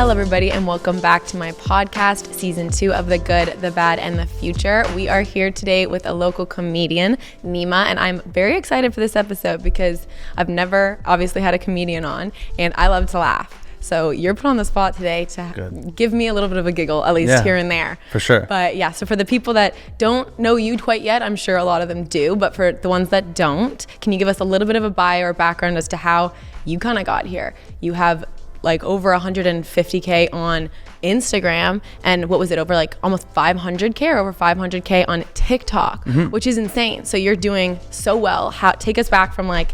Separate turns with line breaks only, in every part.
Hello, everybody, and welcome back to my podcast, Season 2 of The Good, The Bad, and The Future. We are here today with a local comedian, Neema, and I'm very excited for this episode because I've never obviously had a comedian on, and I love to laugh. So you're put on the spot today to give me a little bit of a giggle, at least here and there.
For sure.
But yeah, so for the people that don't know you quite yet, I'm sure a lot of them do, but for the ones that don't, can you give us a little bit of a bio or background as to how you kind of got here? You have like over 150K on Instagram, and what was it, over like almost 500K or over 500K on TikTok, which is insane. So you're doing so well. Take us back from like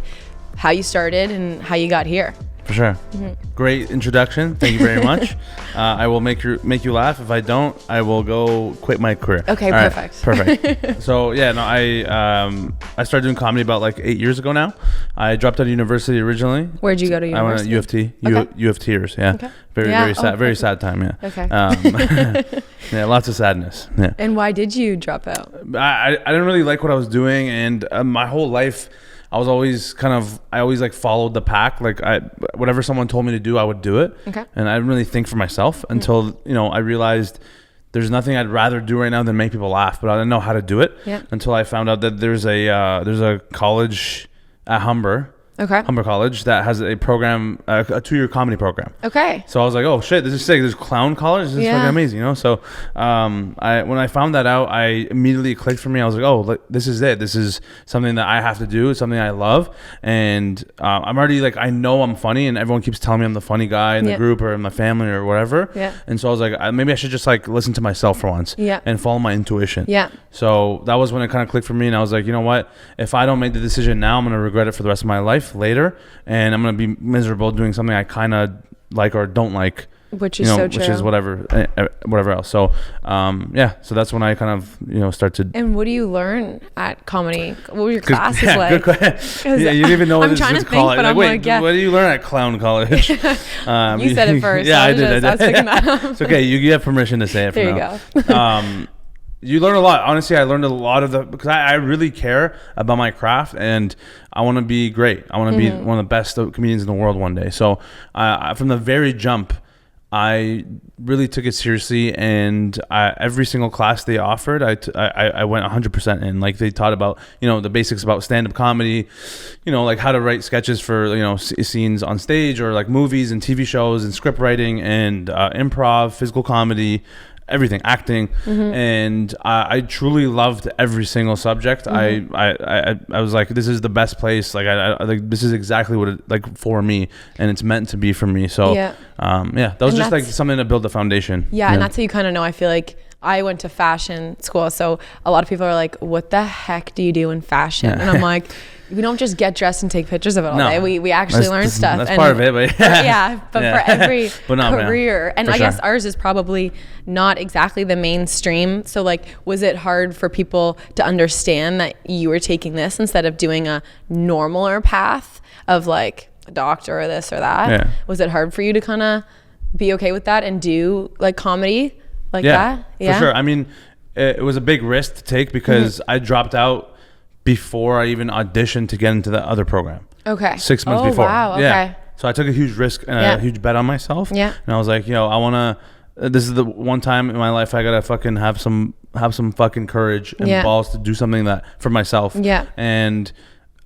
how you started and how you got here.
For sure. Great introduction. Thank you very much. I will make you laugh. If I don't, I will go quit my career.
Okay,
all
perfect.
Right, perfect. So yeah, no, I started doing comedy about like 8 years ago now. I dropped out of university originally.
Where'd you go to university?
I went to UFT. UFTers, yeah. Okay. Very sad. Very sad time, yeah.
Okay.
Yeah, lots of sadness. Yeah.
And why did you drop out?
I didn't really like what I was doing, and my whole life I always like followed the pack. Like whatever someone told me to do, I would do it. Okay. And I didn't really think for myself until, I realized there's nothing I'd rather do right now than make people laugh, but I didn't know how to do it until I found out that there's a college at Humber College that has a program, a 2-year comedy program. Okay. So I was like, oh shit, this is sick. There's clown college. This is fucking amazing, So when I found that out, I immediately clicked for me. I was like, oh, this is it. This is something that I have to do. It's something I love. And I'm already like, I know I'm funny, and everyone keeps telling me I'm the funny guy in the group or in my family or whatever. Yeah. And so I was like, maybe I should just like listen to myself for once and follow my intuition. Yeah. So that was when it kind of clicked for me. And I was like, you know what? If I don't make the decision now, I'm going to regret it for the rest of my life later, and I'm gonna be miserable doing something I kind of like or don't like, which is so true, which is whatever else. So so that's when I kind of started.
And what do you learn at comedy? What were your classes like?
Good question. Yeah, you didn't even know what I'm trying to think, but I'm like, what do you learn at clown college?
You said it first.
Yeah, I did.
I was picking that up.
It's okay. You have permission to say it.
There you
go. You learn a lot. Honestly, I learned a lot because I really care about my craft, and I want to be great. I want to be one of the best comedians in the world one day. So from the very jump, I really took it seriously, and every single class they offered, I went 100% in. Like they taught about, the basics about stand-up comedy, like how to write sketches for, scenes on stage, or like movies and TV shows, and script writing, and improv, physical comedy, everything, acting, and I truly loved every single subject. I was like, this is the best place. Like I like, this is exactly what it like for me, and it's meant to be for me. So that was just like something to build the foundation.
Yeah, and that's how you kind of know. I feel like I went to fashion school, so a lot of people are like, what the heck do you do in fashion? And I'm like, we don't just get dressed and take pictures of it all day. We actually learn stuff.
That's part of it, but
for every career. And I guess ours is probably not exactly the mainstream. So like, was it hard for people to understand that you were taking this instead of doing a normaler path of like a doctor or this or that? Yeah. Was it hard for you to kind of be okay with that and do like comedy like that?
Yeah, for sure. I mean, it was a big risk to take because I dropped out before I even auditioned to get into the other program. Okay. 6 months before.
Wow. Okay.
Yeah. So I took a huge risk and a huge bet on myself. Yeah. And I was like, I want to, this is the one time in my life I got to fucking have some fucking courage and balls to do something that for myself. Yeah. And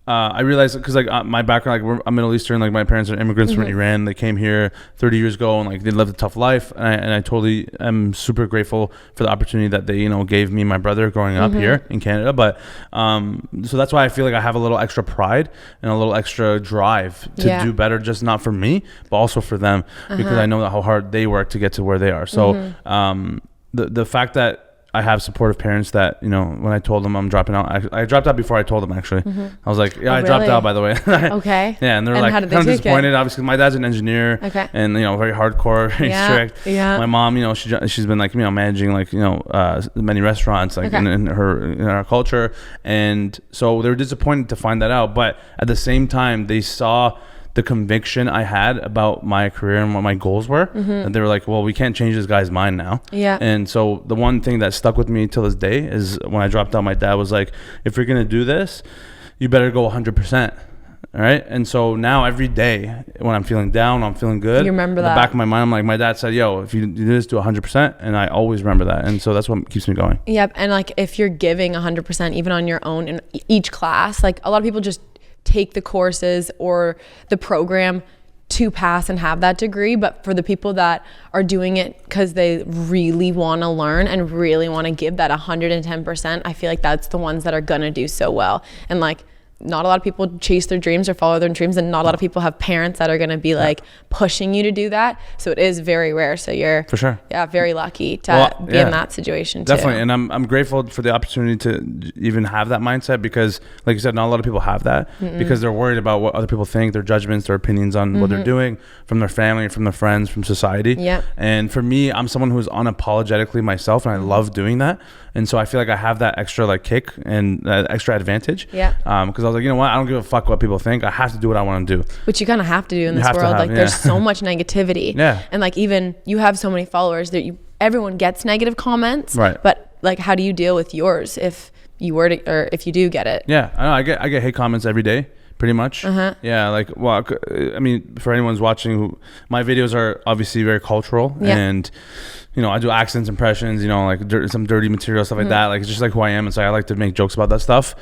I realized, because like my background, like I'm Middle Eastern, like my parents are immigrants from Iran. They came here 30 years ago, and like they lived a tough life, and I totally am super grateful for the opportunity that they gave me and my brother growing up here in Canada. But so that's why I feel like I have a little extra pride and a little extra drive to do better, just not for me but also for them, because I know how hard they work to get to where they are. So the fact that I have supportive parents that, when I told them I'm dropping out, I dropped out before I told them, actually. I was like, I dropped out, by the way. Okay. Yeah, and they're like kind of disappointed, obviously, because my dad's an engineer. Okay. And, very hardcore, very strict. Yeah. My mom, she's been like, managing like, many restaurants like in our culture. And so they were disappointed to find that out. But at the same time, they saw the conviction I had about my career and what my goals were, and they were like, well, we can't change this guy's mind now. Yeah. And so the one thing that stuck with me till this day is when I dropped out, my dad was like, if you're gonna do this, you better go 100%. All right. And so now every day when I'm feeling down, I'm feeling good.
You remember that.
In the back of my mind, I'm like, my dad said, yo, if you do this, do 100%. And I always remember that. And so that's what keeps me going.
Yep. And like, if you're giving 100%, even on your own in each class, like a lot of people just take the courses or the program to pass and have that degree. But for the people that are doing it because they really want to learn and really want to give that 110%, I feel like that's the ones that are going to do so well. And like, not a lot of people chase their dreams or follow their dreams, and not a lot of people have parents that are going to be like pushing you to do that. So it is very rare. So you're for sure, very lucky to be in that situation too.
Definitely, and I'm grateful for the opportunity to even have that mindset, because, like you said, not a lot of people have that because they're worried about what other people think, their judgments, their opinions on what they're doing from their family, from their friends, from society.
Yeah.
And for me, I'm someone who's unapologetically myself, and I love doing that. And so I feel like I have that extra like kick and that extra advantage.
Yeah.
Because I was like, you know what? I don't give a fuck what people think. I have to do what I want to do.
Which you kind of have to do in this world. Like there's so much negativity.
Yeah.
And like even you have so many followers that everyone gets negative comments.
Right.
But like, how do you deal with yours if you were to, or if you do get it?
Yeah. I know. I get hate comments every day. Pretty much. Yeah. Like, well, I mean, for anyone's watching, my videos are obviously very cultural, and, you know, I do accents, impressions, you know, like some dirty material, stuff like that. Like, it's just like who I am. And so I like to make jokes about that stuff.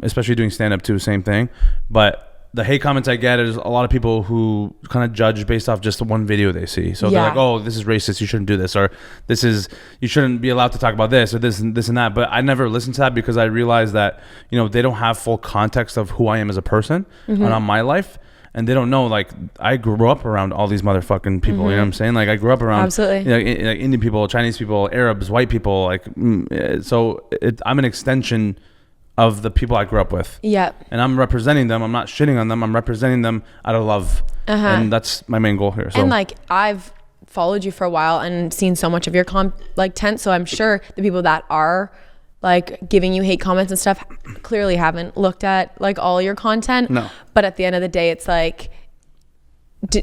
Especially doing stand up too, same thing. But the hate comments I get is a lot of people who kind of judge based off just the one video they see. So they're like, oh, this is racist, you shouldn't do this, or this is, you shouldn't be allowed to talk about this, or this and that. But I never listen to that because I realize that, you know, they don't have full context of who I am as a person and on my life. And they don't know, like, I grew up around all these motherfucking people, you know what I'm saying? Like, I grew up around, you know, like Indian people, Chinese people, Arabs, white people, like, so I'm an extension of the people I grew up with. Yeah. And I'm representing them. I'm not shitting on them. I'm representing them out of love. And that's my main goal here. So.
And like, I've followed you for a while and seen so much of your content. So I'm sure the people that are like giving you hate comments and stuff clearly haven't looked at like all your content. No. But at the end of the day, it's like,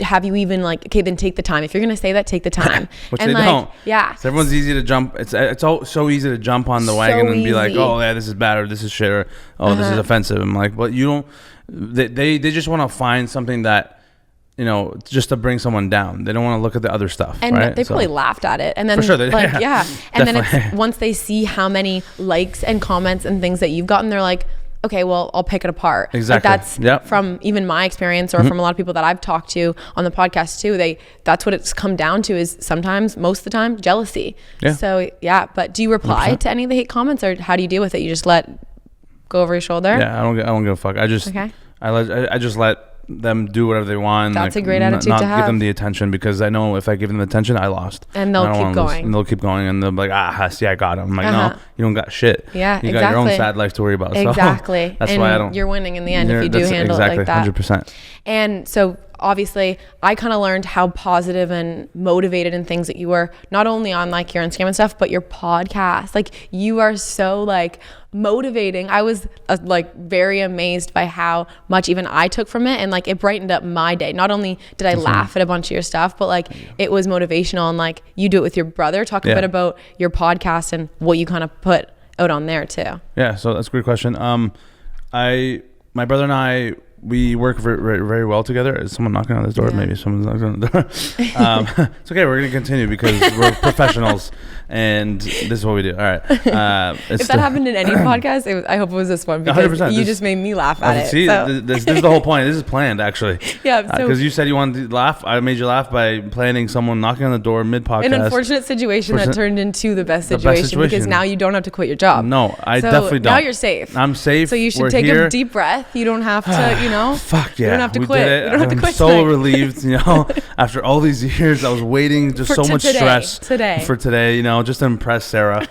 have you even like, okay, then take the time. If you're going to say that, take the time.
Which
and
they
like,
don't.
Yeah.
So everyone's easy to jump. It's so easy to jump on the wagon and be like, oh yeah, this is bad, or this is shit, or oh, this is offensive. I'm like, but you don't, they just want to find something that, you know, just to bring someone down. They don't want to look at the other stuff.
And
right?
they probably laughed at it. And then,
for sure,
like, And then it's once they see how many likes and comments and things that you've gotten, they're like, okay, well, I'll pick it apart.
Exactly.
Like that's from even my experience, or from a lot of people that I've talked to on the podcast too. That's what it's come down to, is sometimes, most of the time, jealousy. Yeah. So yeah, but do you reply 100%. To any of the hate comments, or how do you deal with it? You just let go over your shoulder?
Yeah, I don't give a fuck. I just I just let them do whatever they want.
That's like, a great attitude
not
to have.
Give them the attention, because I know if I give them the attention, I lost.
And they'll keep going.
And they'll keep going, and they'll be like, see, I got him. I'm like, no, you don't got shit.
Yeah,
you got your own sad life to worry about.
Exactly.
So that's
and
why I don't.
You're winning in the end if you do handle it like that.
100%.
And so obviously I kind of learned how positive and motivated and things that you were, not only on like your Instagram and stuff, but your podcast. Like, you are so like motivating. I was like very amazed by how much even I took from it, and like it brightened up my day. Not only did I laugh at a bunch of your stuff, but like it was motivational, and like you do it with your brother. Talk a bit about your podcast and what you kind of put out on there too. Yeah,
so that's a great question. My brother and I, we work very, very well together. Is someone knocking on this door? Maybe someone's knocking on the door. It's okay. We're going to continue because we're professionals, and this is what we do. All right.
If that happened in any podcast, I hope it was this one, because 100%. You just made me laugh at it.
See, so. This is the whole point. This is planned, actually.
Yeah.
Because you said you wanted to laugh. I made you laugh by planning someone knocking on the door mid-podcast.
An unfortunate situation that turned into the best situation, because now you don't have to quit your job.
No, I definitely don't.
Now you're safe.
I'm safe.
So you should take a deep breath. You don't have to, you know.
Fuck yeah.
You don't have to quit. You don't have to quit.
I'm so relieved, you know, after all these years. I was waiting, just so much stress for today, you know, just to impress Sarah.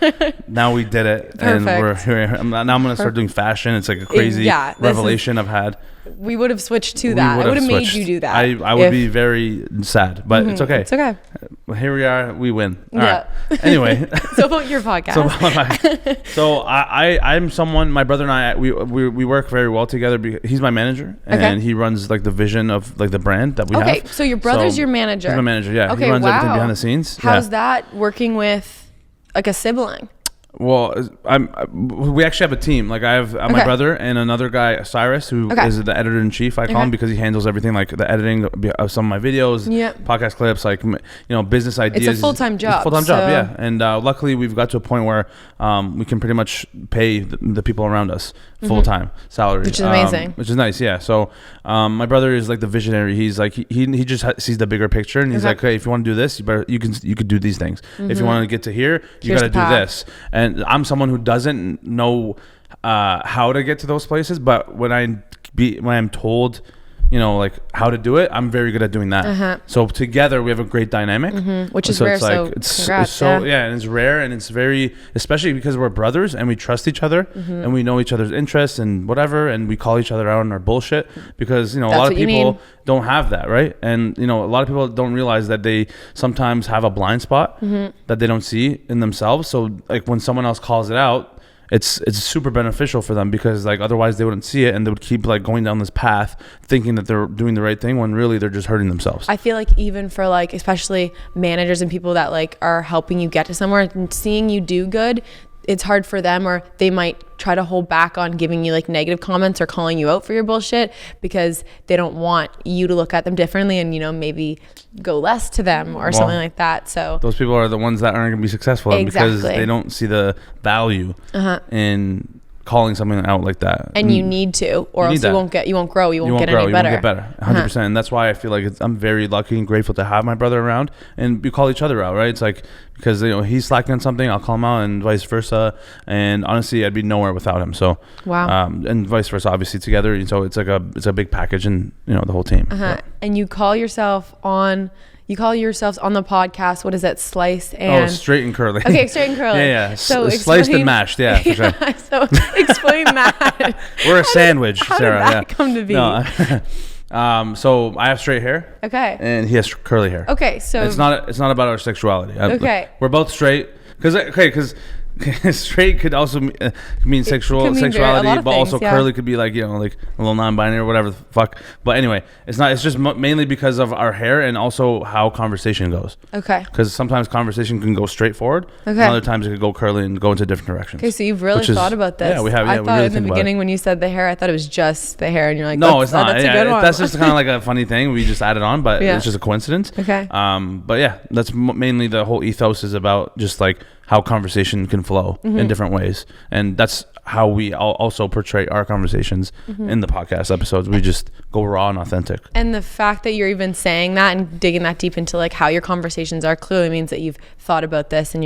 Now we did it. Perfect. And we're here. Now I'm going to start doing fashion. It's like a crazy revelation I've had.
We would have switched to that. I would have made you do that.
I would be very sad, but it's okay.
It's okay.
Well, here we are. We win. All right. Anyway.
So about your podcast.
So I'm someone, my brother and I, we work very well together. He's my manager, and he runs like the vision of like the brand that we have.
Okay, so your brother's your manager.
He's my manager, yeah.
Okay,
he runs everything behind the scenes.
How's that working with like a sibling?
Well, we actually have a team. Like I have my brother and another guy, Cyrus, who is the editor in chief. I call him because he handles everything, like the editing of some of my videos, podcast clips, like business ideas.
It's a full-time job.
Job, yeah. And luckily, we've got to a point where we can pretty much pay the people around us full-time salary,
which is amazing.
Which is nice, yeah. So my brother is like the visionary. He's like he just sees the bigger picture, and he's like, hey, if you want to do this, you could do these things. If you want to get to here, you got to do this. And I'm someone who doesn't know how to get to those places, but when I'm told, like how to do it, I'm very good at doing that. So together we have a great dynamic,
which is rare.
It's like and it's rare, and it's very, especially because we're brothers and we trust each other and we know each other's interests and whatever, and we call each other out on our bullshit because a lot of people don't have that, right? And a lot of people don't realize that they sometimes have a blind spot that they don't see in themselves. So like when someone else calls it out, it's super beneficial for them, because like otherwise they wouldn't see it and they would keep like going down this path thinking that they're doing the right thing when really they're just hurting themselves.
I feel like even for like especially managers and people that like are helping you get to somewhere and seeing you do good, it's hard for them, or they might try to hold back on giving you like negative comments or calling you out for your bullshit because they don't want you to look at them differently and maybe go less to them or something like that. So
those people are the ones that aren't going to be successful because they don't see the value in calling something out like that.
And you need to, or else you won't grow. You won't get any better.
You won't get better. 100%. And that's why I feel like I'm very lucky and grateful to have my brother around, and we call each other out, right? It's like, because he's slacking on something, I'll call him out, and vice versa. And honestly, I'd be nowhere without him. So and vice versa, obviously together. And so it's like it's a big package, and the whole team.
And you call yourselves on the podcast. What is that? Slice and
straight and curly.
Okay, straight and curly.
Yeah. So sliced and mashed. Yeah, for sure.
So explain that.
We're a sandwich, Sarah.
How did that come to be?
No. So I have straight hair.
Okay.
And he has curly hair.
Okay, so
it's not about our sexuality.
Okay.
We're both straight because straight could also mean sexuality, but also curly could be like like a little non-binary or whatever the fuck. But anyway, it's not. It's just mainly because of our hair and also how conversation goes. Okay. Because sometimes conversation can go straight forward. Okay. And other times it could go curly and go into different directions.
Okay, so you've really thought about this.
Yeah, we have. Yeah,
I thought in the beginning when you said the hair, I thought it was just the hair, and you're like,
no, it's not. That's a good one. That's just kind of like a funny thing we just added on, but it's just a coincidence.
Okay.
But yeah, that's mainly the whole ethos is about just like how conversation can flow in different ways, and that's how we also portray our conversations in the podcast episodes. We just go raw and authentic.
And the fact that you're even saying that and digging that deep into like how your conversations are clearly means that you've thought about this, and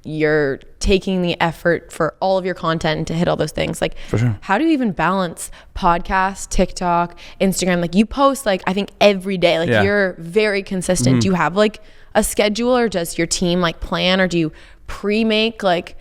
you're taking the effort for all of your content to hit all those things. Like,
for sure.
How do you even balance podcasts, TikTok, Instagram? Like, you post like I think every day. Like you're very consistent. Do you have like a schedule, or does your team like plan, or do you pre-make, like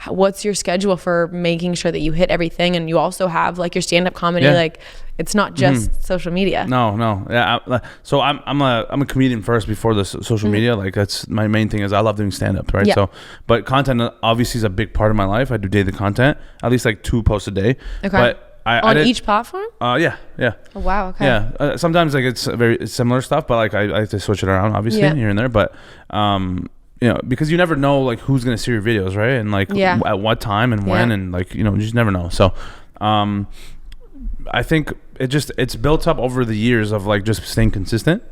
what's your schedule for making sure that you hit everything? And you also have like your stand-up comedy, like it's not just social media.
No. Yeah. So I'm a comedian first before the social media. Like that's my main thing is I love doing stand-up, right? Yeah. So, but content obviously is a big part of my life. I do daily content, at least like 2 posts a day. Okay. But
on each platform?
Yeah.
Oh, wow. Okay.
Yeah. Sometimes like it's very similar stuff, but like I have to switch it around obviously here and there. But because you never know like who's gonna see your videos, right? And like at what time and when, and like you just never know. So I think it's built up over the years of like just staying consistent.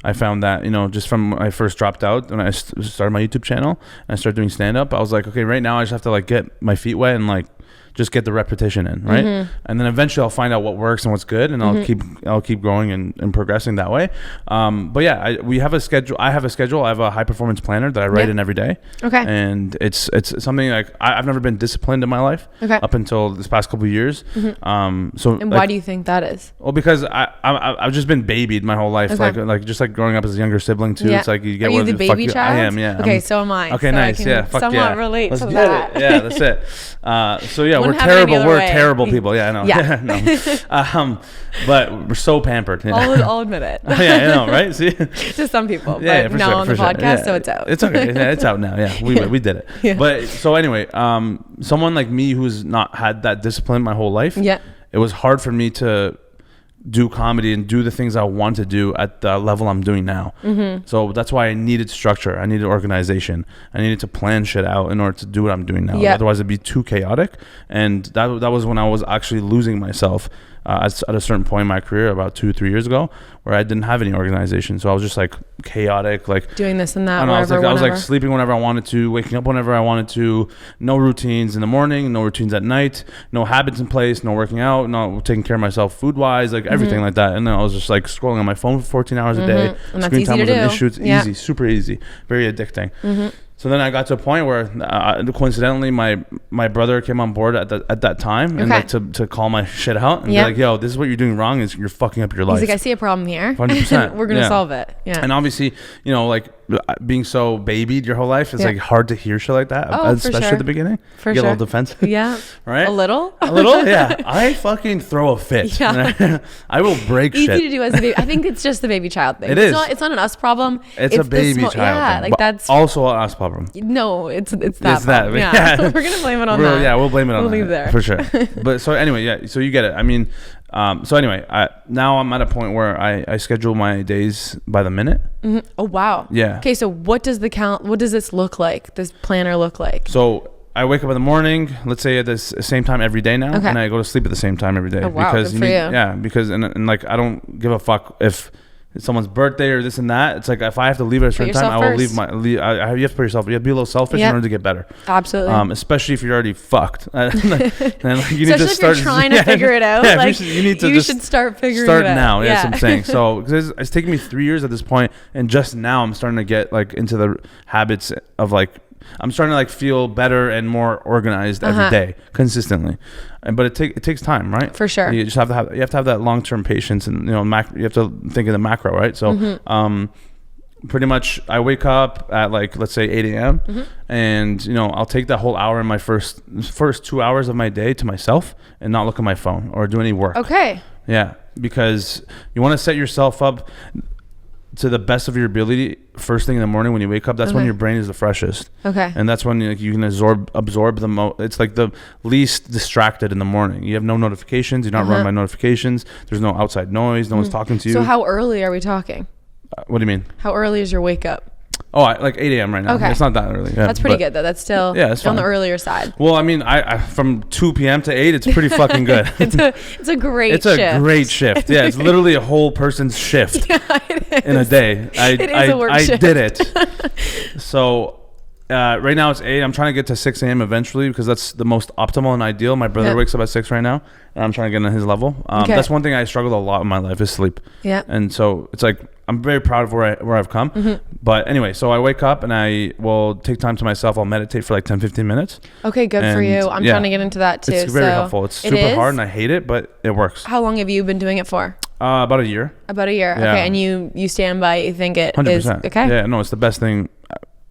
I found that just from when I first dropped out, when I started my YouTube channel and I started doing stand up, I was like, okay, right now I just have to like get my feet wet and like just get the repetition in, right? And then eventually I'll find out what works and what's good, and I'll keep growing and progressing that way. But yeah, we have a schedule. I have a schedule. I have a high performance planner that I write in every day. Okay. And it's something like I've never been disciplined in my life up until this past couple of years.
And why do you think that is?
Well, because I've just been babied my whole life, like just like growing up as a younger sibling too. It's like you get
the baby child.
I am. Yeah.
Okay, so am I.
Okay,
so
nice.
I can somewhat relate to that.
Yeah, that's it. So yeah, we're terrible. We're terrible people. Yeah, I know. Yeah. But we're so pampered.
I'll admit it.
Yeah, I know, right? See,
to some people. But now on the podcast, so it's out.
It's okay. Yeah, it's out now. Yeah, we did it. Yeah. But so anyway, someone like me who's not had that discipline my whole life. Yeah. It was hard for me to do comedy and do the things I want to do at the level I'm doing now. So that's why I needed structure. I needed organization. I needed to plan shit out in order to do what I'm doing now. Otherwise it'd be too chaotic. And that was when I was actually losing myself at a certain point in my career about 2-3 years ago, where I didn't have any organization. So I was just like chaotic, like
doing this and that.
I was like sleeping whenever I wanted to, waking up whenever I wanted to, no routines in the morning, no routines at night, no habits in place, no working out, no taking care of myself food wise, like everything like that. And then I was just like scrolling on my phone for 14 hours a day.
And that's easy to do.
Issue. It's easy, super easy, very addicting. So then I got to a point where coincidentally my brother came on board at that time and like to call my shit out and be like, yo, this is what you're doing wrong, is you're fucking up your life.
He's like, I see a problem here.
100%.
We're gonna solve it. Yeah.
And obviously, you know, like being so babied your whole life, it's like hard to hear shit like that, especially at the beginning.
For
you get
sure.
a little defensive.
Yeah.
Right?
A little?
Yeah. I fucking throw a fit.
Yeah.
I will break shit.
Easy to do as a baby. I think it's just the baby child thing.
It's
not an us problem.
It's a baby child
thing.
like
but that's
also an us problem.
No, it's that.
It's that.
Yeah. We're going to blame it on that.
Yeah, we'll blame it on that.
We'll leave there.
For sure. But so anyway, yeah, so you get it. I mean, so anyway, now I'm at a point where I schedule my days by the minute.
Oh, wow.
Yeah.
Okay, so what does this look like? This planner look like?
So I wake up in the morning, let's say at the same time every day now, and I go to sleep at the same time every day.
Oh, wow.
Because
good for you.
Yeah, because and like I don't give a fuck if it's someone's birthday or this and that. It's like if I have to leave at a certain time, I will leave you have to put yourself. You have to be a little selfish in order to get better.
Absolutely.
Especially if you're already fucked. And like, you
need to start. If you're trying to figure it out, like you should start figuring it out.
Now. Yeah, that's what I'm saying. So because it's taken me 3 years at this point, and just now I'm starting to get like into the habits of like. I'm starting to like feel better and more organized every day consistently, but it takes time, right?
For sure.
You just have to have that long-term patience, and you know, you have to think of the macro, right? So, pretty much I wake up at like, let's say 8 a.m. And you know, I'll take that whole hour in my first 2 hours of my day to myself and not look at my phone or do any work.
Okay.
Yeah, because you want to set yourself up to the best of your ability first thing in the morning when you wake up. That's when your brain is the freshest. Okay. And that's when you can absorb the most. It's like the least distracted in the morning. You have no notifications. You're not run by notifications. There's no outside noise. No one's talking to you.
So how early are we talking?
What do you mean?
How early is your wake up?
Oh, like 8 a.m. right now. Okay. It's not that early. Yeah,
that's pretty good though. That's still on the earlier side.
Well, I mean, I from 2 p.m. to 8, it's pretty fucking good.
It's a great shift.
It's a great shift. Yeah, it's literally a whole person's shift in a day. I did it. So right now it's 8. I'm trying to get to 6 a.m. eventually because that's the most optimal and ideal. My brother wakes up at 6 right now, and I'm trying to get on his level. That's one thing I struggled a lot in my life is sleep. Yeah. And so it's like I'm very proud of where I've come. But anyway, so I wake up and I will take time to myself. I'll meditate for like 10-15 minutes.
Okay, good for you. I'm trying to get into that too.
It's very helpful. It's super hard and I hate it, but it works.
How long have you been doing it for?
About a year.
About a year. Yeah. Okay, and you stand by. You think it 100%. Is okay?
Yeah, no, it's the best thing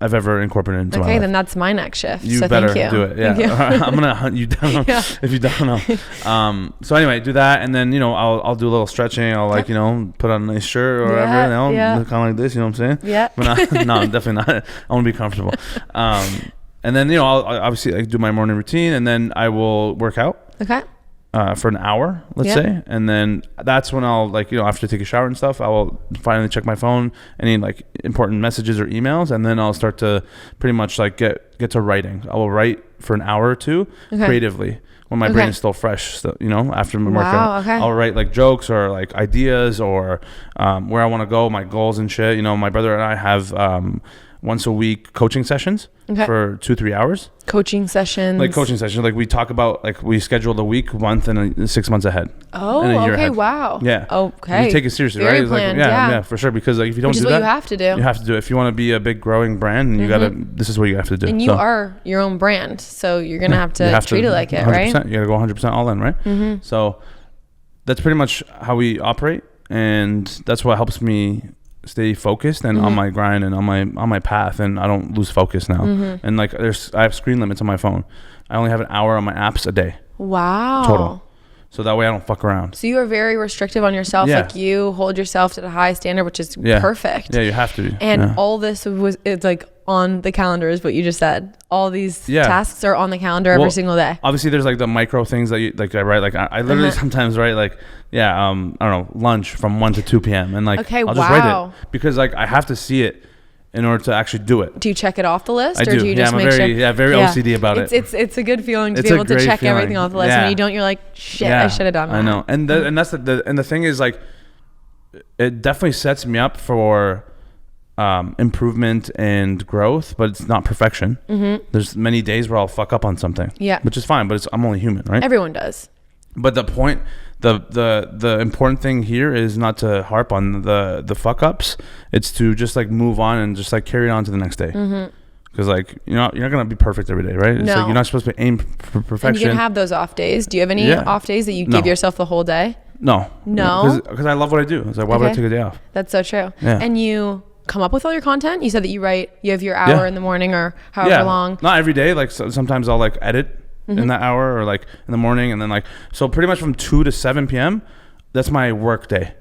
I've ever incorporated into my life.
Okay, then that's my next shift.
You
so
better
thank you.
do it. Yeah, I'm gonna hunt you down if you don't know. So anyway, do that, and then you know I'll do a little stretching. I'll like you know put on a nice shirt or whatever. You know, kind of like this. You know what I'm saying? Yeah. But no, definitely not. I want to be comfortable. And then you know I'll obviously like do my morning routine, and then I will work out. Okay. For an hour, let's say, and then that's when I'll like you know after I take a shower and stuff, I will finally check my phone, any like important messages or emails, and then I'll start to pretty much like get to writing. I will write for an hour or two creatively when my brain is still fresh. So, you know, after my workout, I'll write like jokes or like ideas or where I want to go, my goals and shit. You know, my brother and I have once a week coaching sessions for 2-3 hours.
Coaching sessions.
Like we talk about like we schedule the week, month, and 6 months ahead.
Oh, and a year ahead. Wow.
Yeah.
Okay.
You take it seriously,
very
right?
Planned,
like, yeah, for sure. Because like if you don't do that,
which is what you have to do.
You have to do it. If you want to be a big growing brand, and you gotta. This is what you have to do.
And you are your own brand, so you're gonna have to treat it like it, right?
You gotta go 100% all in, right? So that's pretty much how we operate, and that's what helps me stay focused and on my grind and on my path, and I don't lose focus now. And like I have screen limits on my phone. I only have an hour on my apps a day. Wow. Total. So that way I don't fuck around.
So you are very restrictive on yourself. Yeah. Like you hold yourself to the high standard, which is perfect.
Yeah, you have to be.
And all this it's like on the calendar is what you just said. All these tasks are on the calendar every single day.
Obviously there's like the micro things that you like I write, like I literally sometimes write like I don't know, lunch from 1 to 2 p.m. and like I'll just write it because like I have to see it in order to actually do it.
Do you check it off the list?
I do.
Do you just make sure?
Very OCD about it.
It's a good feeling to be able to check everything off the list. When you don't, you're like, shit, I should have done that.
I know. And that's the thing is like, it definitely sets me up for improvement and growth, but it's not perfection. There's many days where I'll fuck up on something. Yeah. Which is fine, but I'm only human, right?
Everyone does.
But the point, the important thing here is not to harp on the fuck ups. It's to just like move on and just like carry on to the next day. Because like you're not gonna be perfect every day, right? It's like you're not supposed to aim for perfection.
And you can have those off days. Do you have any off days that you give yourself the whole day?
No. Because I love what I do. It's like, why would I take a day off?
That's so true. Yeah. And you come up with all your content? You said that you have your hour in the morning or however long. Not
every day. Like sometimes I'll like edit in that hour or like in the morning, and then like so pretty much from 2 to 7 p.m. that's my work day.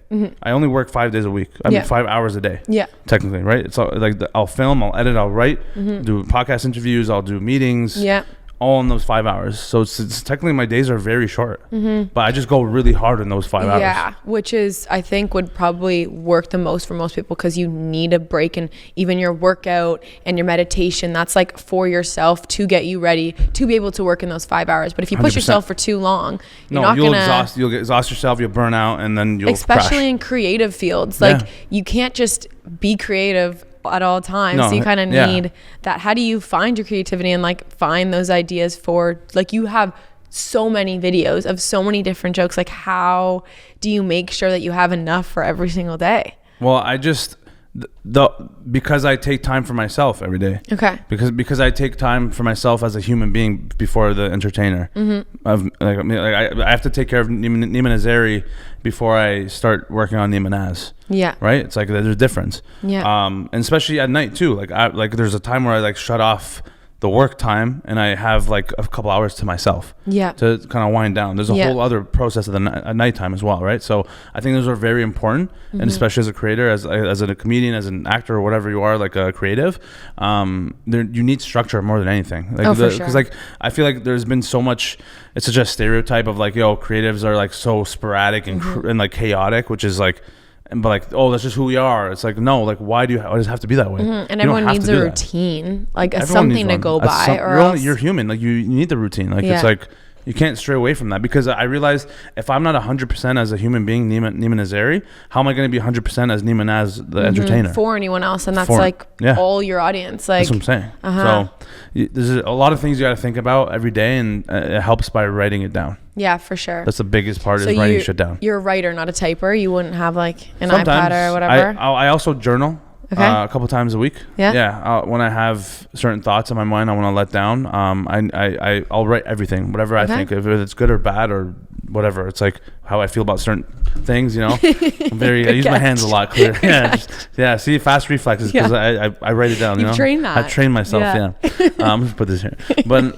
I only work 5 days a week. I mean 5 hours a day. Yeah, technically, right? It's all, like I'll film, I'll edit, I'll write, do podcast interviews, I'll do meetings. Yeah. All in those 5 hours. So it's technically my days are very short, but I just go really hard in those 5 hours.
Yeah, which is, I think, would probably work the most for most people because you need a break, and even your workout and your meditation, that's like for yourself to get you ready to be able to work in those 5 hours. But if you push 100%. Yourself for too long, you'll
exhaust yourself, you'll burn out, and then you'll
especially
crash.
In creative fields. Like you can't just be creative at all times. So you kind of need that. How do you find your creativity and like find those ideas for, like, you have so many videos of so many different jokes. Like, how do you make sure that you have enough for every single day?
Well, I just because I take time for myself every day. Okay. Because I take time for myself as a human being before the entertainer. I have to take care of Neema Naz before I start working on Neema Naz. Yeah. Right. It's like there's a difference. Yeah. And especially at night too. Like there's a time where I like shut off the work time and I have like a couple hours to myself. Yeah. To kind of wind down. There's a whole other process at nighttime as well, right? So I think those are very important, and especially as a creator, as a comedian, as an actor, or whatever you are, like a creative, you need structure more than anything. Like, for sure. Because like I feel like there's been so much. It's such a stereotype of like, creatives are like so sporadic and like chaotic, which is like. But like, that's just who we are. It's like, no, like, why does it have to be that way?
And everyone needs a routine, like something to go by.
You're human. Like you need the routine. Like it's like you can't stray away from that, because I realized if I'm not 100% as a human being, Neema Naz, how am I going to be 100% as Neema Naz, the entertainer? For
anyone else, and that's all your audience. Like,
that's what I'm saying. So there's a lot of things you got to think about every day, and it helps by writing it down.
Yeah, for sure.
That's the biggest part, is writing shit down.
You're a writer, not a typer. You wouldn't have like an iPad or whatever.
I also journal a couple times a week. Yeah. Yeah. When I have certain thoughts in my mind I want to let down, I'll write everything, whatever I think, if it's good or bad or whatever. It's like how I feel about certain things, I'm very. I use my hands a lot. Clear. See, fast reflexes, because I write it down.
You train that.
I train myself. Yeah. I'm just put this here, but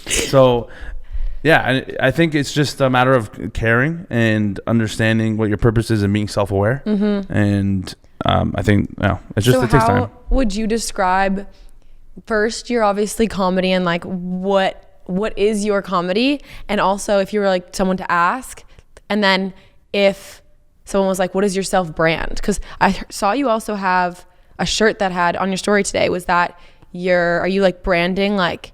so. Yeah, I think it's just a matter of caring and understanding what your purpose is and being self-aware. And I think it takes time. How
would you describe, first, you're obviously comedy, and like what is your comedy? And also, if you were like someone to ask, and then if someone was like, what is your self-brand? Because I saw you also have a shirt that had on your story today. Was that are you like branding like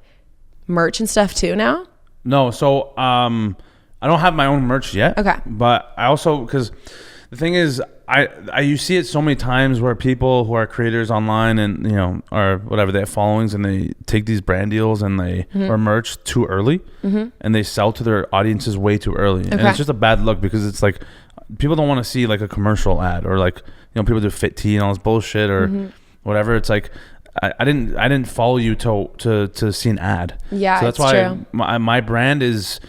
merch and stuff too now?
No, so I don't have my own merch yet. Okay. But I also, because the thing is, you see it so many times where people who are creators online and or whatever, they have followings, and they take these brand deals and they or merch too early, and they sell to their audiences way too early, and it's just a bad look, because it's like people don't want to see like a commercial ad, or like people do fit tea and all this bullshit or whatever. It's like. I didn't follow you to see an ad. Yeah, so that's why true. My brand is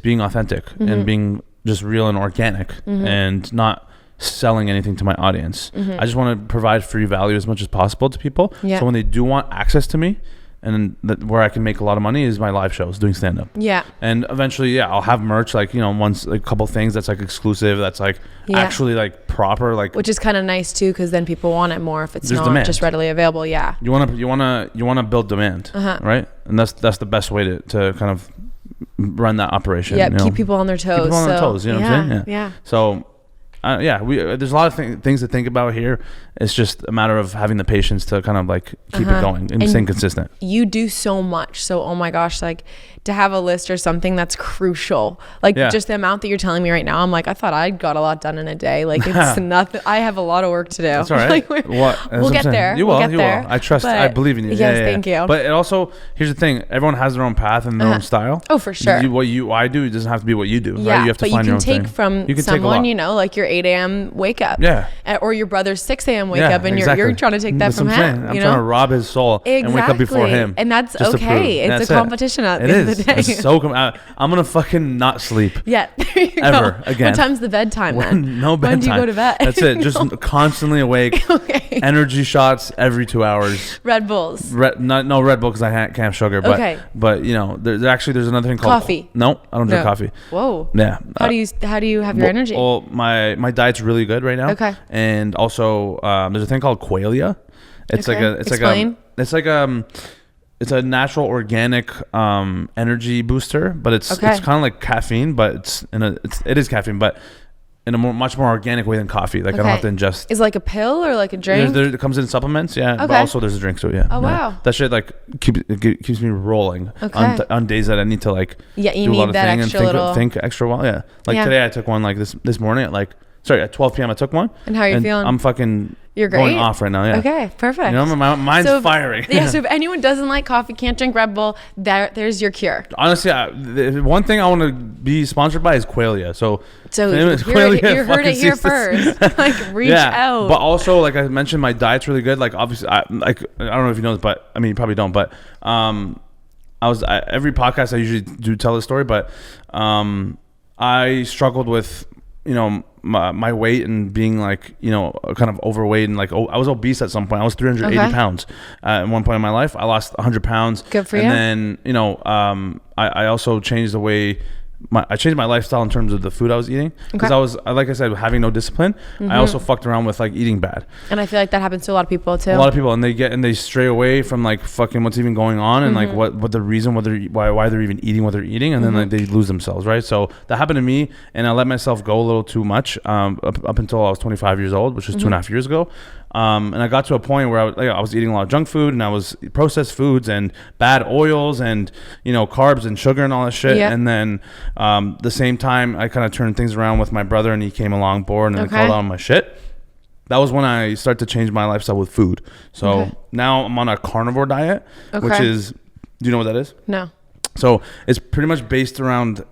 being authentic and being just real and organic, and not selling anything to my audience. I just want to provide free value as much as possible to people. Yeah. So when they do want access to me, where I can make a lot of money is my live shows, doing stand up.
Yeah.
And eventually, I'll have merch, like, once, like, a couple things that's like exclusive, that's like actually like proper, like,
which is kind of nice too, because then people want it more if it's not
demand.
Just readily available. Yeah.
You want to build demand, right? And that's the best way to kind of run that operation.
Yeah. Keep people on their toes.
Keep people on their toes. You know what I'm saying?
Yeah.
So. There's a lot of things to think about here. It's just a matter of having the patience to kind of like keep it going and staying consistent.
You do so much. So, oh my gosh, like to have a list or something that's crucial. Like just the amount that you're telling me right now, I'm like, I thought I got a lot done in a day. Like it's nothing. I have a lot of work to do.
That's all right.
Like, we'll get there.
You will. I trust. I believe in you.
Yes, thank you.
But it also, here's the thing. Everyone has their own path and their own style.
Oh, for sure.
What I do doesn't have to be what you do.
Yeah,
right? You have to find your own thing.
But you can take from someone, like your 8 a.m. wake up.
Yeah.
Or your brother's 6 a.m. wake up, and you're trying to take that from him.
I'm trying to rob his soul and wake up before him.
And that's okay. It's a competition at the end of the day.
It's so I'm gonna fucking not sleep.
Yeah. There you
ever
go.
again.
What time's the bedtime then?
No bedtime.
When do you go to bed?
That's it. Just constantly awake.
Okay.
Energy shots every 2 hours.
Red Bulls.
No Red Bull because I can't have sugar. But,
okay.
But there's another thing called
coffee.
No, I don't drink coffee.
Whoa.
Yeah.
How do you have your energy?
Well, my diet's really good right now.
Okay.
And also, there's a thing called Qualia. It's it's a natural organic energy booster, but it's kind of like caffeine, but it is caffeine, but in a much more organic way than coffee. Like I don't have to ingest.
Is it like a pill or like a drink?
It comes in supplements, but also there's a drink too. Yeah.
Oh wow.
That shit like keeps me rolling on days that I need to like
do a lot of things and
think extra well. Yeah. Like today I took one like this morning at 12 p.m. I took one.
And how are you feeling?
I'm fucking
You're great.
going off right now. Yeah.
Okay, perfect.
My mind's firing.
So if anyone doesn't like coffee, can't drink Red Bull, there's your cure.
Honestly, the one thing I want to be sponsored by is Qualia. So
you heard it here first. Like reach out.
But also, like I mentioned, my diet's really good. Like obviously, I don't know if you know this, but I mean, you probably don't. But every podcast I usually do tell this story, but I struggled with my weight and being like kind of overweight and like I was obese at some point. I was 380 pounds at one point in my life. I lost 100 pounds.
Good for you.
And then I also changed the way I changed my lifestyle in terms of the food I was eating because I was, like I said, having no discipline. I also fucked around with like eating bad,
and I feel like that happens to a lot of people too.
And they stray away from like fucking what's even going on and like what the reason why they're even eating what they're eating, and then like they lose themselves, right? So that happened to me, and I let myself go a little too much up until I was 25 years old, which was 2.5 years ago. And I got to a point where I was eating a lot of junk food, and I was processed foods and bad oils and carbs and sugar and all that shit. And then the same time I kind of turned things around with my brother, and he came along board and called out my shit. That was when I started to change my lifestyle with food. So now I'm on a carnivore diet, which is, do you know what that is?
No.
So it's pretty much based around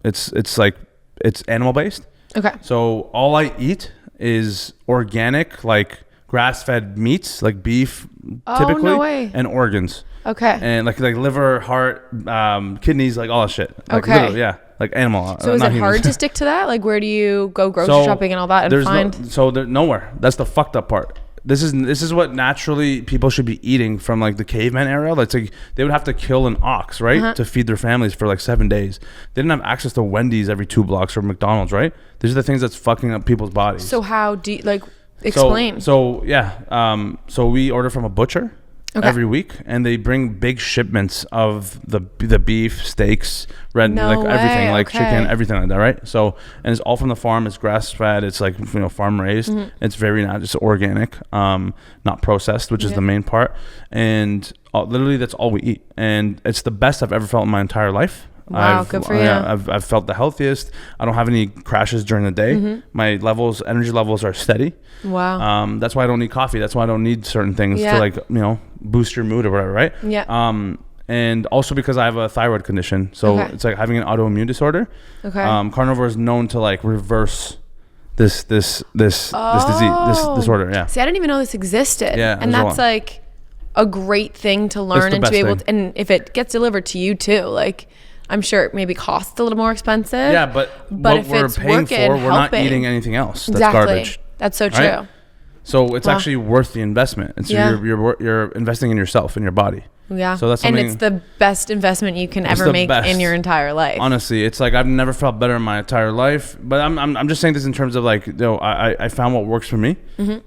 it's animal based.
Okay.
So all I eat is organic, like grass-fed meats, like beef, typically,
no way.
And organs.
Okay.
And like liver, heart, kidneys, like all that shit. Like, literally, yeah, like animal.
So is it hard to stick to that? Like, where do you go grocery shopping and all that and find?
Nowhere. That's the fucked up part. This is what naturally people should be eating from like the caveman era. Like they would have to kill an ox, right, to feed their families for like 7 days. They didn't have access to Wendy's every 2 blocks or McDonald's, right? These are the things that's fucking up people's bodies.
So how do you, explain?
So we order from a butcher every week, and they bring big shipments of the beef, steaks, everything, like chicken, everything like that, right? So, and it's all from the farm. It's grass fed. It's like farm raised. It's very just organic, not processed, which is the main part. And literally, that's all we eat, and it's the best I've ever felt in my entire life.
Wow, good for you.
I've felt the healthiest. I don't have any crashes during the day. My energy levels are steady.
Wow.
That's why I don't need coffee. That's why I don't need certain things to boost your mood or whatever, right?
Yeah.
And also because I have a thyroid condition, so it's like having an autoimmune disorder.
Okay.
Carnivore is known to like reverse this disease, this disorder. Yeah.
See, I didn't even know this existed.
Yeah.
And that's like a great thing to learn and to be able to, and if it gets delivered to you too, like, I'm sure it maybe costs a little more expensive.
Yeah, but what
if
we're
it's
paying
working,
for, we're not eating anything else. That's
exactly.
Garbage.
That's so true.
Right? So it's actually worth the investment. And so you're investing in yourself, in your body.
Yeah.
So that's
and it's the best investment you can ever make in your entire life.
Honestly, it's like I've never felt better in my entire life. But I'm just saying this in terms of like, I found what works for me. Mm-hmm.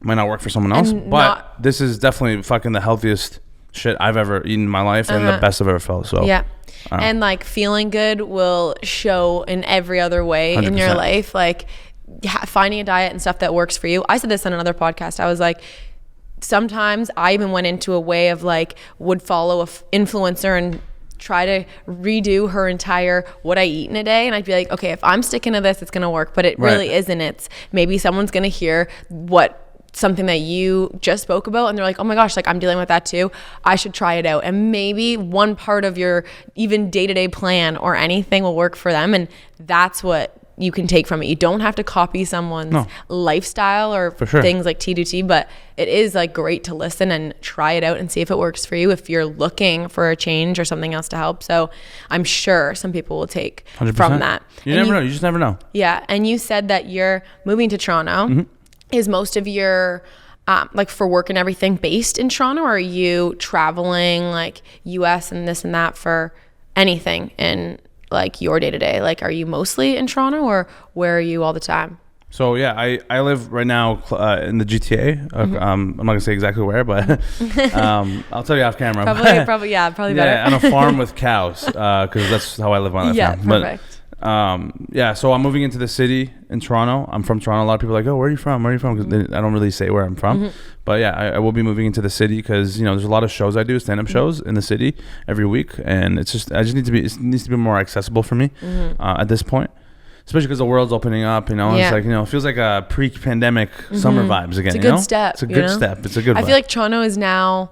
Might not work for someone else, but this is definitely fucking the healthiest shit I've ever eaten in my life and the best I've ever felt. So
yeah. And like feeling good will show in every other way 100%. In your life. Like finding a diet and stuff that works for you. I said this on another podcast. I was like, sometimes I even went into a way of like would follow a influencer and try to redo her entire what I eat in a day, and I'd be like, okay, if I'm sticking to this, it's gonna work. But it really isn't. It's maybe someone's gonna hear something that you just spoke about and they're like, oh my gosh, like I'm dealing with that too, I should try it out. And maybe one part of your even day-to-day plan or anything will work for them, and that's what you can take from it. You don't have to copy someone's lifestyle or things like T2T, but it is like great to listen and try it out and see if it works for you if you're looking for a change or something else to help. So I'm sure some people will take 100%. From that.
You never know. You just never know.
Yeah. And you said that you're moving to Toronto. Mm-hmm. Is most of your like for work and everything based in Toronto, or are you traveling like US and this and that for anything in like your day-to-day? Like, are you mostly in Toronto, or where are you all the time?
So yeah, I live right now in the GTA. Mm-hmm. I'm not gonna say exactly where, but I'll tell you off camera.
probably better.
Yeah, on a farm with cows, because that's how I live my life.
Yeah,
now.
Perfect.
But so I'm moving into the city in Toronto. I'm from Toronto. A lot of people are like, oh, where are you from? Because I don't really say where I'm from. Mm-hmm. But yeah, I will be moving into the city because there's a lot of shows I do, stand-up shows in the city every week, and it needs to be more accessible for me at this point. Especially because the world's opening up, it's like, it feels like a pre-pandemic summer vibes again.
It's a good step.
It's a good step. It's a good
I feel like Toronto is now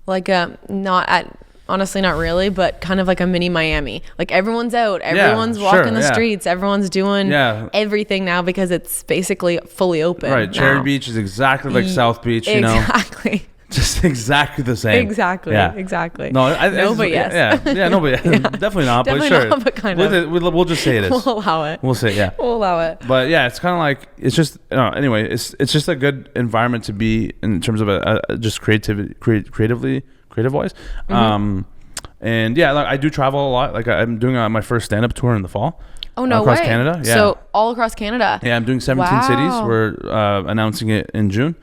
like honestly, not really, but kind of like a mini Miami. Like everyone's out, everyone's walking the streets, everyone's doing everything now because it's basically fully open.
Right. Cherry Beach is exactly like South Beach,
Exactly.
Just exactly the same.
Exactly.
No,
but yes.
No, but definitely not.
Definitely
but sure,
not, but kind of.
We'll just say it is.
We'll allow it.
We'll say
We'll allow it.
But yeah, it's kind of like it's just anyway. It's just a good environment to be in terms of just creative wise. Mm-hmm. And yeah, like I do travel a lot. Like I'm doing my first stand-up tour in the fall.
Oh no
across
way!
Canada. Yeah.
So all across Canada.
Yeah, I'm doing 17 cities. We're announcing it in June.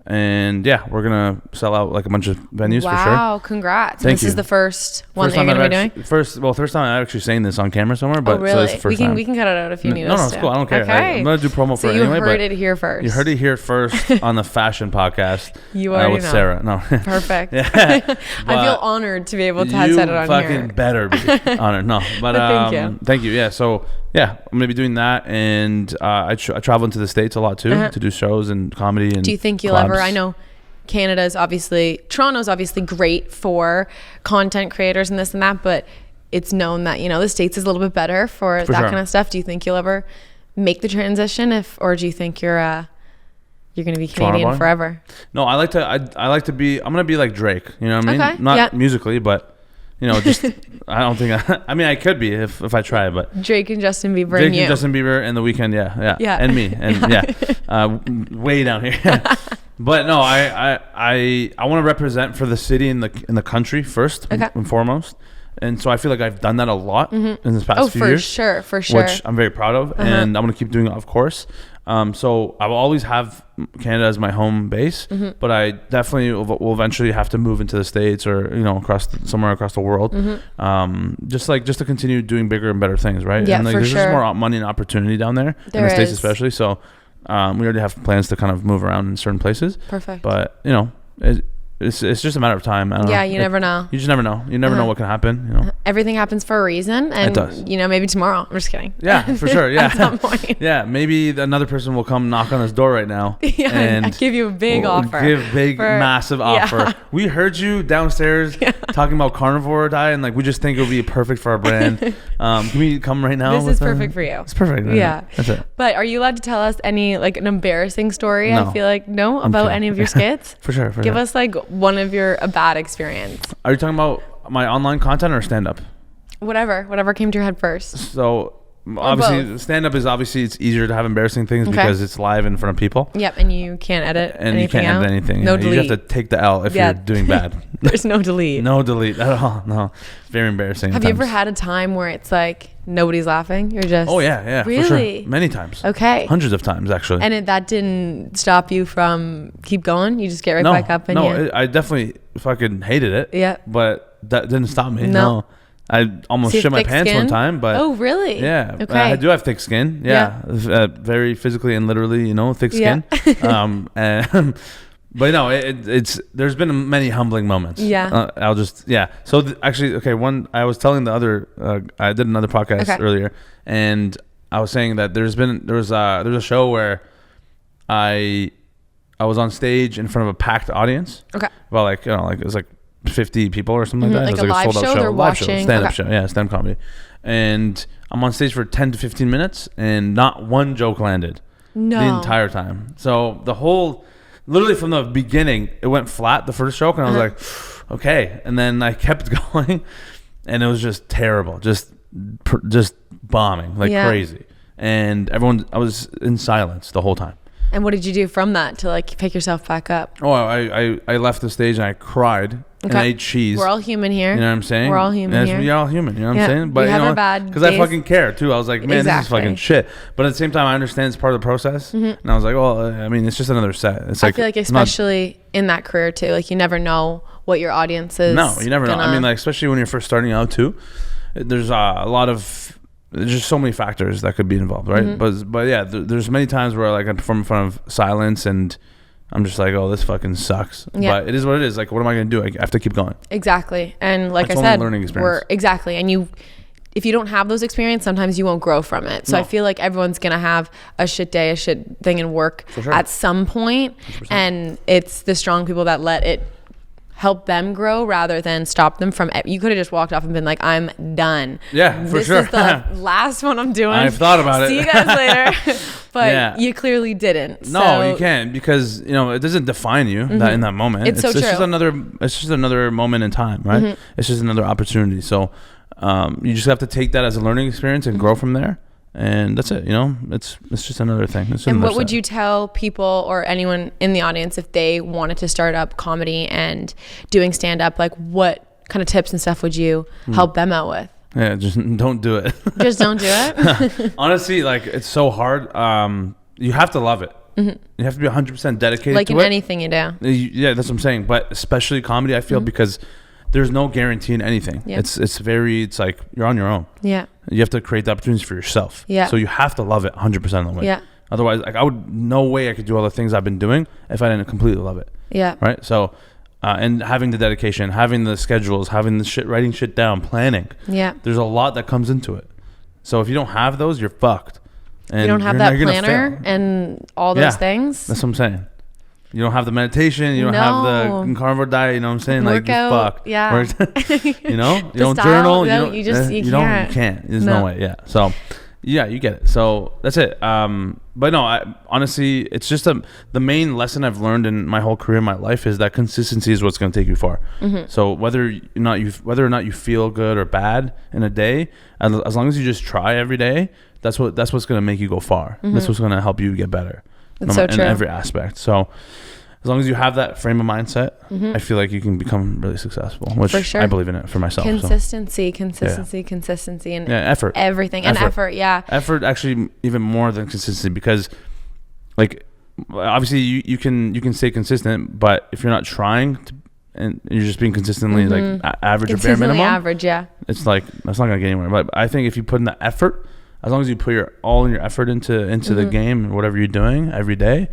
And yeah, we're gonna sell out like a bunch of venues for sure.
Wow, congrats! This is the first one that you're gonna be doing.
First time I'm actually saying this on camera somewhere, but
really?
So it's the first time.
We can cut it out if you need us.
No, it's cool. I don't care.
Okay.
I'm gonna do promo for it anyway.
You heard it here first.
You heard it here first on the fashion podcast.
You already
with
know.
Sarah. No.
Perfect. I feel honored to be able to have said it on here.
You fucking better be honored. No, but thank you. Yeah, so. Yeah, I'm gonna be doing that, and I travel into the States a lot too to do shows and comedy. And
do you think you'll ever? I know Toronto's obviously great for content creators and this and that, but it's known that the States is a little bit better for that kind of stuff. Do you think you'll ever make the transition, or do you think you're gonna be Canadian forever?
No, I like to be. I'm gonna be like Drake. You know what I mean? Not musically, but. Just I don't think I could be if I try, but
Drake and Justin Bieber
and Justin Bieber and The Weeknd, and me and way down here. But no, I want to represent for the city and the country first and foremost, and so I feel like I've done that a lot in this past few years.
For sure,
which I'm very proud of, and I'm gonna keep doing it, of course. So I will always have Canada as my home base, but I definitely will eventually have to move into the States or somewhere across the world, just to continue doing bigger and better things, right?
Yeah,
and
for
there's
sure.
just more money and opportunity down there in the States, especially. So we already have plans to kind of move around in certain places.
Perfect.
But it's just a matter of time. I don't know.
You never know.
You just never know. You never know what can happen.
Everything happens for a reason, and
it does.
Maybe tomorrow. I'm just kidding.
Yeah, for sure. Yeah.
At some point.
Yeah, maybe another person will come knock on this door right now.
And give you a big offer.
Massive offer. We heard you downstairs talking about carnivore diet, and we just think it would be perfect for our brand. Can we come right now?
This is perfect for you.
It's perfect. Right?
Yeah,
that's it.
But are you allowed to tell us any an embarrassing story?
No.
I feel like about any of your skits.
For sure.
Give us one of a bad experience.
Are you talking about my online content or stand up?
Whatever came to your head first.
So obviously stand-up is obviously it's easier to have embarrassing things because it's live in front of people.
Yep, and you can't edit
and you can't edit anything.
No delete.
You have to take the L if you're doing bad.
There's no delete.
No delete at all. No, very embarrassing.
Have you ever had a time where it's like nobody's laughing? You're just
really? For sure. Many times.
Okay.
Hundreds of times actually.
And that didn't stop you from keep going? You just get back up and
I definitely fucking hated it.
Yeah.
But that didn't stop me. No. I almost shit my pants one time, but
oh really?
Yeah. Okay. I do have thick skin. Yeah. Very physically and literally, thick skin. But no, it's there's been many humbling moments.
Yeah.
So actually, okay. I was telling the other, I did another podcast earlier, and I was saying that there was a show where I was on stage in front of a packed audience.
Okay.
Well, it was like 50 people or something like that.
Like
it was
a live show, they're watching.
Stand-up show. Yeah, stand-up comedy. And I'm on stage for 10 to 15 minutes, and not one joke landed.
No.
The entire time. So literally from the beginning, it went flat, the first joke, and I was like, okay. And then I kept going, and it was just terrible. Just bombing like crazy. And I was in silence the whole time.
And what did you do from that to pick yourself back up?
Oh, I left the stage and I cried and I ate cheese.
We're all human here.
You know what I'm saying?
We're all human here.
We're all human. You know what I'm saying? But
have our bad
because I fucking care too. I was like, man, this is fucking shit. But at the same time, I understand it's part of the process. And I was like, well, I mean, it's just another set. It's
I feel like especially in that career too, you never know what your audience is.
No, you never know. I mean, especially when you're first starting out too, there's there's just so many factors that could be involved, right? But yeah, there's many times where I'm from in front of silence and I'm just like, oh, this fucking sucks. Yeah. But it is what it is. What am I going to do? I have to keep going.
Exactly. And like
That's
I said,
learning experience.
Exactly. And if you don't have those experiences, sometimes you won't grow from it. So I feel like everyone's going to have a shit day, a shit thing in work at some point. 100%. And it's the strong people that let it help them grow rather than stop them from. You could have just walked off and been like, I'm done.
Yeah, for sure.
This is the last one I'm doing.
I've thought about it.
See you guys later. But you clearly didn't.
No, you can't, because it doesn't define you that in that moment. It's so true. It's just another moment in time, right? It's just another opportunity. So you just have to take that as a learning experience and grow from there. And that's it, it's just another thing.
And what would you tell people or anyone in the audience if they wanted to start up comedy and doing stand-up? What kind of tips and stuff would you help them out with?
Yeah, just don't do it.
Just don't do it?
Honestly, it's so hard. You have to love it. You have to be 100% dedicated to it.
In anything you do.
Yeah, that's what I'm saying. But especially comedy, I feel, because there's no guarantee in anything. Yeah. It's like you're on your own. Yeah. You have to create the opportunities for yourself. Yeah. So you have to love it 100% of the way. Yeah. Otherwise, no way I could do all the things I've been doing if I didn't completely love it. Yeah. Right. So, and having the dedication, having the schedules, having the writing shit down, planning. Yeah. There's a lot that comes into it. So if you don't have those, you're fucked. And
you don't have that planner and all those things.
That's what I'm saying. You don't have the meditation. You don't have the carnivore diet. You know what I'm saying?
Workout,
you're fucked.
Yeah.
You don't journal. You can't. There's no way. Yeah. So, yeah, you get it. So that's it. But no, honestly, it's just the main lesson I've learned in my whole career, my life, is that consistency is what's going to take you far. So whether or not you feel good or bad in a day, as long as you just try every day, that's what's going to make you go far. That's what's going to help you get better.
It's so true.
In every aspect. So as long as you have that frame of mindset, I feel like you can become really successful, which for sure. I believe in it for myself.
Consistency, and
effort.
Everything. And effort, yeah.
Effort actually even more than consistency, because obviously you can stay consistent, but if you're not trying to, and you're just being consistently average or bare minimum,
average, yeah.
It's that's not gonna get anywhere. But I think if you put in the effort, as long as you put all your effort into the game, whatever you're doing every day,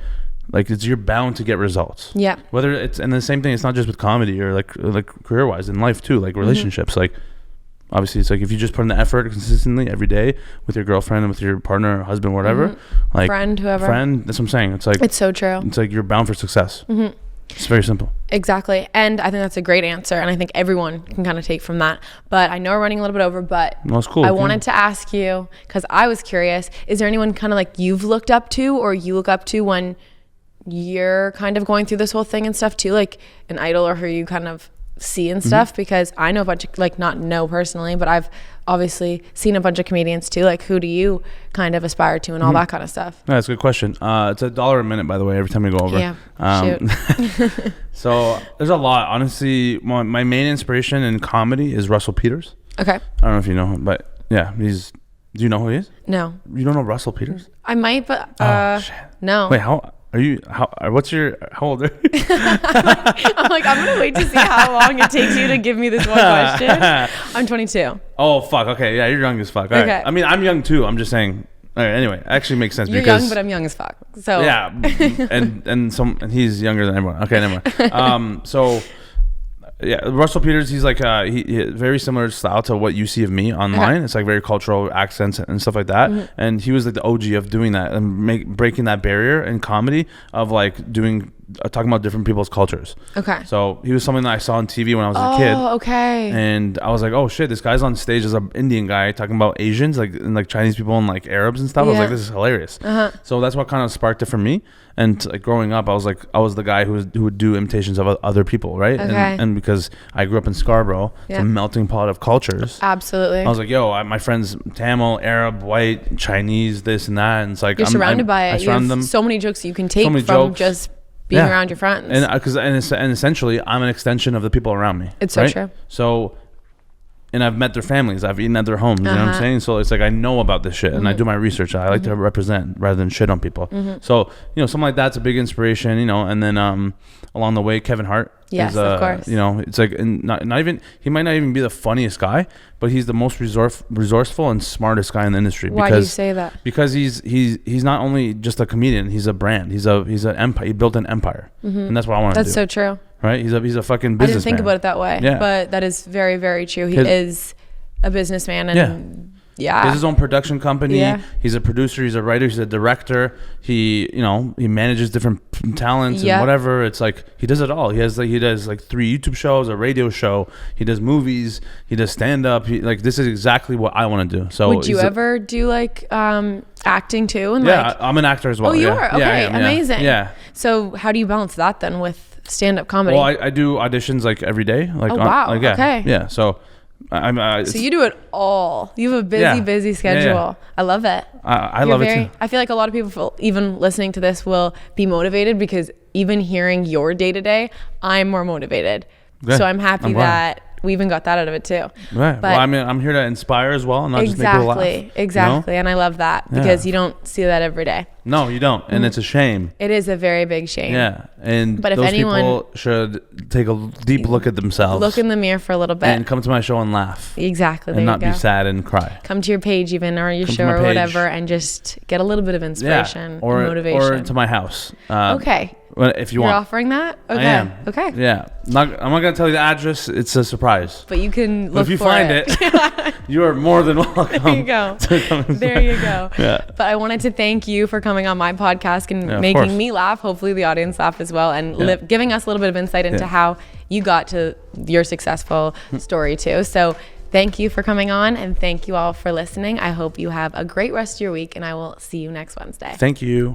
you're bound to get results. Yeah. Whether and the same thing, it's not just with comedy or career wise in life too, relationships. Obviously it's if you just put in the effort consistently every day with your girlfriend and with your partner or husband, whatever,
friend, whoever.
That's what I'm saying. It's so true. It's you're bound for success. It's very simple.
Exactly. And I think that's a great answer. And I think everyone can kind of take from that. But I know we're running a little bit over, but
that's cool.
I wanted to ask you, because I was curious, is there anyone kind of you've looked up to or you look up to when you're kind of going through this whole thing and stuff too? An idol or who you kind of see and stuff, because I know a bunch of, like, not know personally, but I've obviously seen a bunch of comedians too. Like, who do you kind of aspire to and all that kind of stuff?
Yeah, that's a good question. It's $1 a minute, by the way, every time we go over.
Yeah. Shoot.
So there's a lot. Honestly, my main inspiration in comedy is Russell Peters.
Okay.
I don't know if you know him, but yeah, do you know who he is?
No.
You don't know Russell Peters?
I might, but
shit.
No.
Wait, how old are you? How old are you?
I'm like, I'm gonna wait to see how long it takes you to give me this one question. I'm 22.
Oh fuck. Okay, yeah, you're young as fuck. All
okay.
Right. I mean, I'm young too. I'm just saying. All right. Anyway, it actually makes sense.
You're
because
young, but I'm young as fuck. So
yeah, and he's younger than everyone. Okay, never mind. So yeah, Russell Peters, he's like he very similar style to what you see of me online. Okay. It's like very cultural accents and stuff like that. And he was like the OG of doing that and breaking that barrier in comedy of like talking about different people's cultures.
Okay.
So he was something that I saw on TV when I was a kid.
Oh, okay.
And I was like, oh shit, this guy's on stage as an Indian guy talking about Asians, like and like Chinese people and like Arabs and stuff. I was like, this is hilarious. So that's what kind of sparked it for me. And like growing up, I was the guy who would do imitations of other people, right?
Okay.
And because I grew up in Scarborough, it's a melting pot of cultures.
Absolutely.
I was like, my friends, Tamil, Arab, white, Chinese, this and that. And it's like
you're surrounded by it.
I surround them.
So many jokes you can take from just being around your friends.
And essentially, I'm an extension of the people around me.
It's so true.
So. And I've met their families. I've eaten at their homes. You know what I'm saying? So it's like I know about this shit, and I do my research. I like to represent rather than shit on people. So something like that's a big inspiration. And then along the way, Kevin Hart.
Yes, of course.
It's like not even he might not even be the funniest guy, but he's the most resourceful and smartest guy in the industry.
Why do you say that?
Because he's not only just a comedian. He's a brand. He's an empire. He built an empper, and that's what I want to do.
That's so true.
Right? He's a fucking businessman.
I didn't think about it that way. Yeah. But that is very, very true. He is a businessman, and he has
his own production company. Yeah. He's a producer, he's a writer, he's a director. He manages different talents and whatever. It's like he does it all. He does like 3 YouTube shows, a radio show, he does movies, he does stand up. This is exactly what I want to do. So
would you ever do like acting too? And
I'm an actor as well.
Oh, you are? Okay,
yeah,
amazing.
Yeah.
So how do you balance that then with stand-up comedy?
Well, I do auditions like every day. Like,
wow. Okay.
Yeah. So
so you do it all. You have a busy schedule. Yeah. I love it.
I love it too.
I feel like a lot of people, even listening to this, will be motivated because even hearing your day-to-day, I'm more motivated. Good. So I'm happy that we even got that out of it too.
Right. But I'm here to inspire as well, and not just make people laugh.
Exactly. And I love that because you don't see that every day.
No, you don't, and it's a shame.
It is a very big shame.
Yeah, but if people should take a deep look at themselves,
look in the mirror for a little bit,
and come to my show and laugh.
Exactly,
and not be sad and cry.
Come to your page even, or your show or whatever, and just get a little bit of inspiration and motivation.
Or to my house.
Okay.
If you want.
You're offering that? Okay.
I am.
Okay.
Yeah. I'm not going to tell you the address. It's a surprise.
But you can look for it.
If you find it, you are more than welcome.
There you go. There you go.
Yeah.
But I wanted to thank you for coming on my podcast and making me laugh, hopefully the audience laugh as well, and giving us a little bit of insight into how you got to your successful story too. So thank you for coming on, and thank you all for listening. I hope you have a great rest of your week, and I will see you next Wednesday.
Thank you.